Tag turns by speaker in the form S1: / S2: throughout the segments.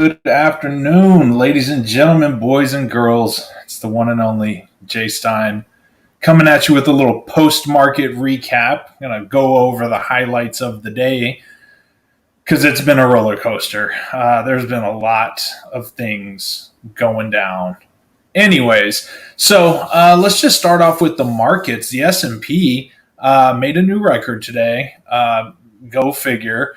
S1: Good afternoon, ladies and gentlemen, boys and girls. It's the one and only Jay Stein coming at you with a little post-market recap. I'm going to go over the highlights of the day because it's been a roller coaster. There's been a lot of things going down. Anyways, so let's just start off with the markets. The S&P made a new record today. Go figure.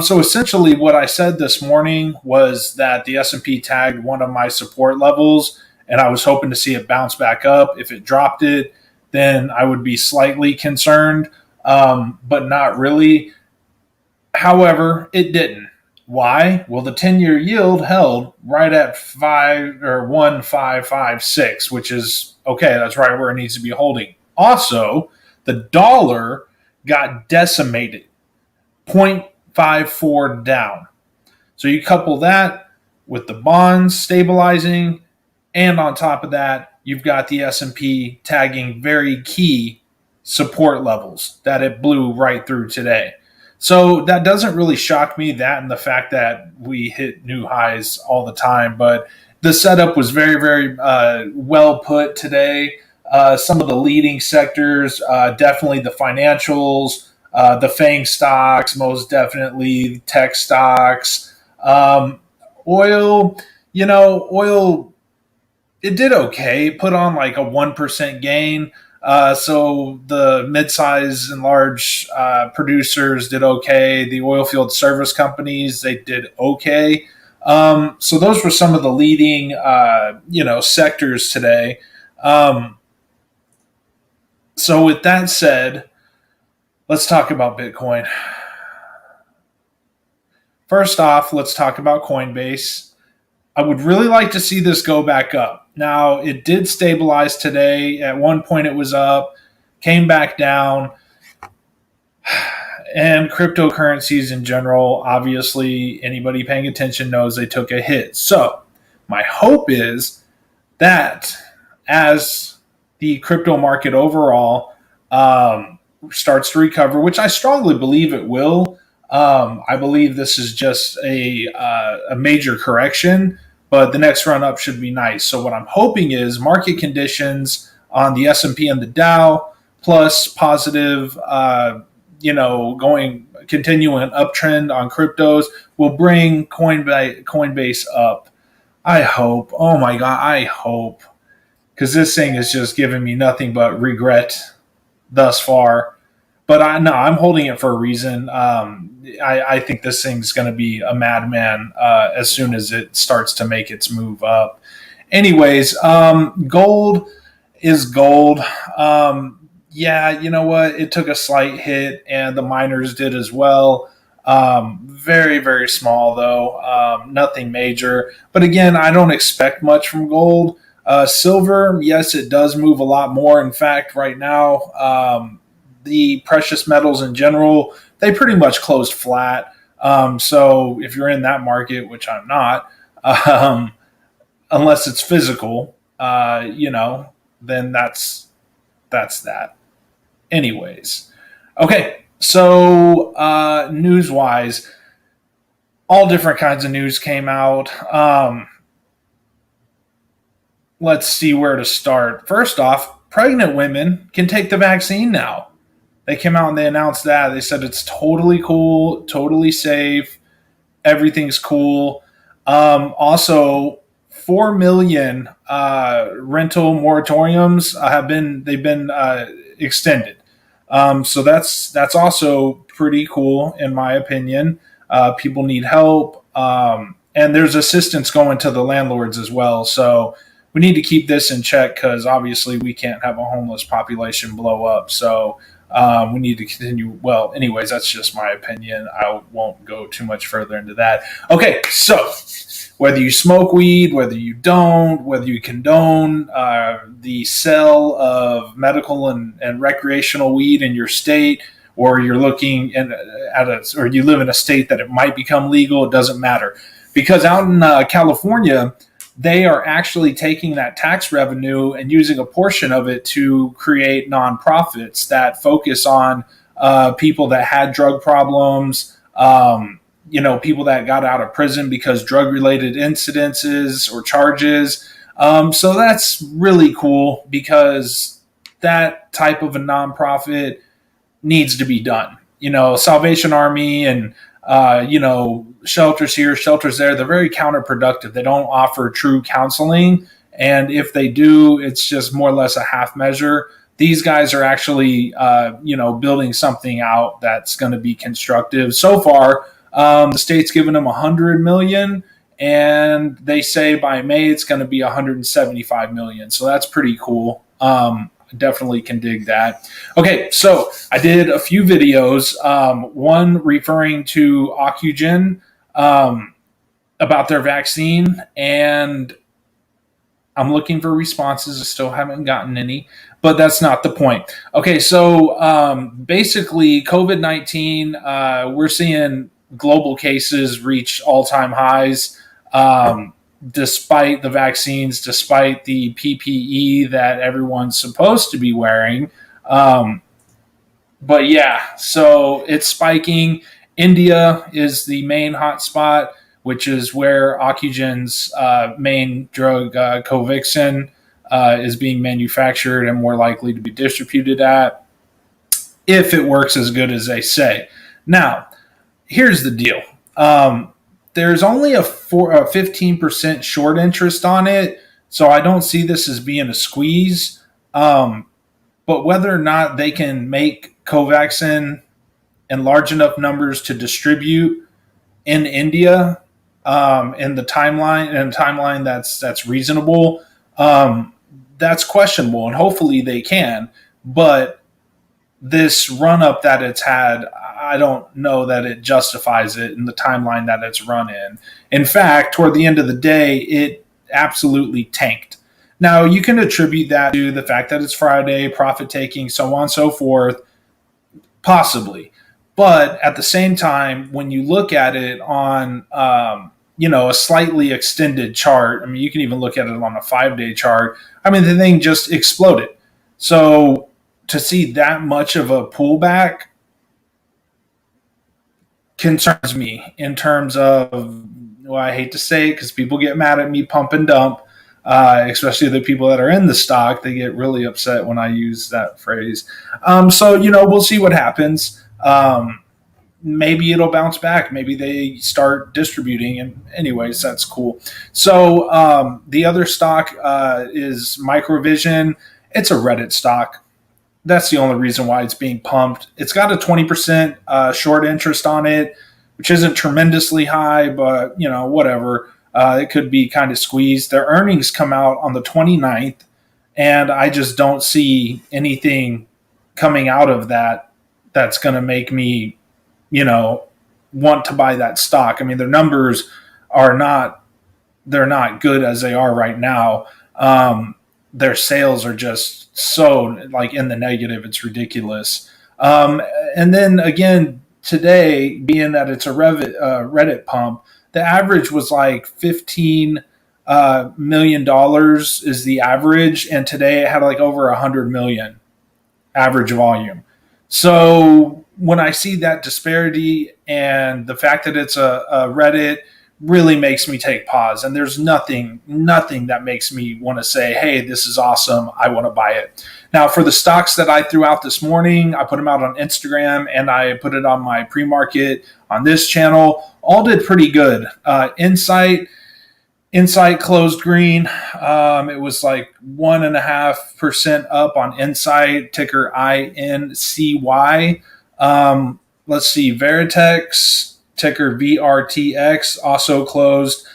S1: So essentially what I said this morning was that the S&P tagged one of my support levels, and I was hoping to see it bounce back up. If it dropped it, then I would be slightly concerned, but not really. However, it didn't. Why? Well, the 10-year yield held right at 1.556, which is okay. That's right where it needs to be holding. Also, the dollar got decimated, 0.54 down. So you couple that with the bonds stabilizing, and on top of that, you've got the S&P tagging very key support levels that it blew right through today. So that doesn't really shock me, that and the fact that we hit new highs all the time. But the setup was very, very well put today. Some of the leading sectors, definitely the financials, the FANG stocks, most definitely tech stocks. Oil, oil, it did okay. Put on like a 1% gain. So the mid-size and large producers did okay. The oil field service companies, they did okay. So those were some of the leading, sectors today. So with that said, let's talk about Bitcoin. First off, let's talk about Coinbase. I would really like to see this go back up. Now, it did stabilize today. At one point it was up, came back down. And cryptocurrencies in general, obviously, anybody paying attention knows they took a hit. So my hope is that as the crypto market overall starts to recover, which I strongly believe it will, I believe this is just a major correction, but the next run up should be nice. So what I'm hoping is market conditions on the S&P and the Dow, plus positive, continuing uptrend on cryptos, will bring Coinbase up. I hope. Oh my God, I hope, because this thing is just giving me nothing but regret thus far. But I'm holding it for a reason. I think this thing's going to be a madman as soon as it starts to make its move up. Anyways, gold is gold. Yeah, you know what? It took a slight hit, and the miners did as well. Very, very small, though. Nothing major. But again, I don't expect much from gold. Silver, yes, it does move a lot more. In fact, right now, the precious metals in general, they pretty much closed flat. So if you're in that market, which I'm not, unless it's physical, then that's that. Anyways, okay. So news-wise, all different kinds of news came out. Let's see where to start. First off, pregnant women can take the vaccine now. They came out and they announced that. They said it's totally cool, totally safe, everything's cool. Also, 4 million rental moratoriums they've been extended. So that's also pretty cool in my opinion. People need help, and there's assistance going to the landlords as well. So we need to keep this in check because obviously we can't have a homeless population blow up. So we need to continue. Well, anyways, that's just my opinion. I won't go too much further into that. Okay, so whether you smoke weed, whether you don't, whether you condone the sale of medical and recreational weed in your state, or you're looking or you live in a state that it might become legal, it doesn't matter. Because out in California, they are actually taking that tax revenue and using a portion of it to create nonprofits that focus on people that had drug problems, people that got out of prison because drug-related incidences or charges. So that's really cool because that type of a nonprofit needs to be done. Salvation Army and shelters here, shelters there, they're very counterproductive. They don't offer true counseling, and if they do, it's just more or less a half measure. These guys are actually, building something out that's going to be constructive. So far, the state's given them $100 million, and they say by May it's going to be $175 million. So that's pretty cool. Definitely can dig that. Okay, so I did a few videos. One referring to OCGN about their vaccine, and I'm looking for responses. I still haven't gotten any, but that's not the point. Okay, so basically, COVID-19, we're seeing global cases reach all-time highs. Despite the vaccines, despite the PPE that everyone's supposed to be wearing. But yeah, so it's spiking. India is the main hotspot, which is where OCGN's main drug, Covixin, is being manufactured and more likely to be distributed at, if it works as good as they say. Now, here's the deal. There's only a 15% short interest on it, so I don't see this as being a squeeze. But whether or not they can make Covaxin in large enough numbers to distribute in India in the timeline that's reasonable, that's questionable, and hopefully they can. But this run up that it's had, I don't know that it justifies it in the timeline that it's run in. In fact, toward the end of the day, it absolutely tanked. Now, you can attribute that to the fact that it's Friday, profit taking, so on and so forth, possibly. But at the same time, when you look at it on a slightly extended chart, I mean, you can even look at it on a 5-day chart. I mean, the thing just exploded. So to see that much of a pullback concerns me in terms of, well, I hate to say it because people get mad at me pump and dump, especially the people that are in the stock. They get really upset when I use that phrase. So, we'll see what happens. Maybe it'll bounce back. Maybe they start distributing. And anyways, that's cool. So the other stock is Microvision. It's a Reddit stock. That's the only reason why it's being pumped. It's got a 20% short interest on it, which isn't tremendously high, but, whatever. It could be kind of squeezed. Their earnings come out on the 29th, and I just don't see anything coming out of that that's going to make me, want to buy that stock. I mean, their numbers they're not good as they are right now. Their sales are just so in the negative. It's ridiculous. And then again, today, being that it's a Reddit pump, the average was like $15 million is the average. And today it had over 100 million average volume. So when I see that disparity and the fact that it's a Reddit, really makes me take pause. And there's nothing that makes me want to say, hey, this is awesome, I want to buy it. Now, for the stocks that I threw out this morning, I put them out on Instagram and I put it on my pre-market on this channel. All did pretty good. INCY closed green. It was 1.5% up on INCY, ticker INCY. Let's see, VRTX, ticker VRTX, also closed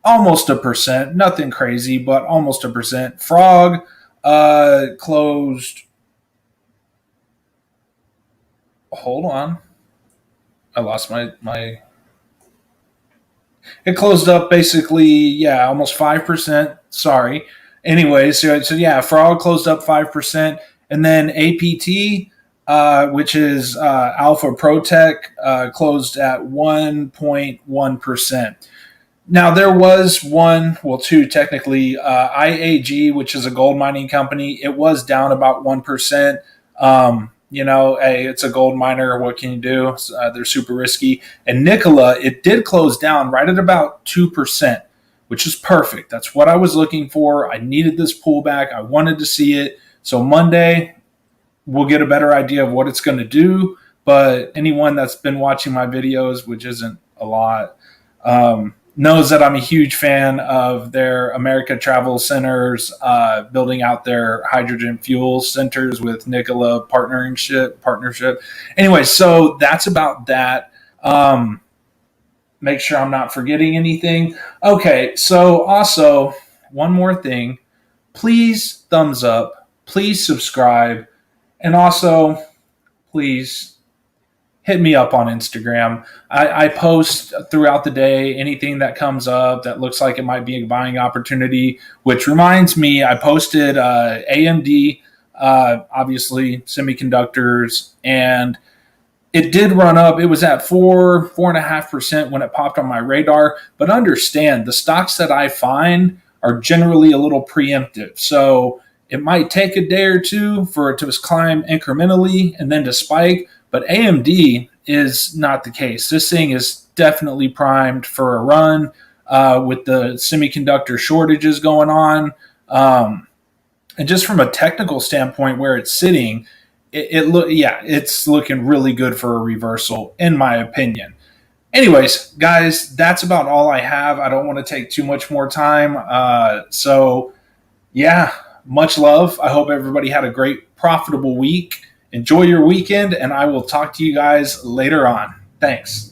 S1: almost 1%. Nothing crazy, but almost 1%. Frog closed. Hold on. I lost my. It closed up basically, almost 5%. Sorry. Anyway, so Frog closed up 5%. And then APT, which is Alpha Protech, closed at 1.1%. Now, there was two technically, IAG, which is a gold mining company. It was down about 1%. hey, it's a gold miner. What can you do? They're super risky. And NKLA, it did close down right at about 2%, which is perfect. That's what I was looking for. I needed this pullback. I wanted to see it. So Monday, we'll get a better idea of what it's going to do. But anyone that's been watching my videos, which isn't a lot, knows that I'm a huge fan of their America Travel Centers, building out their hydrogen fuel centers with NKLA partnership. Anyway, so that's about that. Make sure I'm not forgetting anything. Okay, so also one more thing. Please thumbs up. Please subscribe. And also, please hit me up on Instagram. I post throughout the day anything that comes up that looks like it might be a buying opportunity, which reminds me, I posted AMD, obviously semiconductors, and it did run up. It was at 4.5% when it popped on my radar. But understand, the stocks that I find are generally a little preemptive. So it might take a day or two for it to climb incrementally and then to spike. But AMD is not the case. This thing is definitely primed for a run with the semiconductor shortages going on. And just from a technical standpoint, where it's sitting, it's looking really good for a reversal, in my opinion. Anyways, guys, that's about all I have. I don't want to take too much more time. Much love. I hope everybody had a great, profitable week. Enjoy your weekend, and I will talk to you guys later on. Thanks.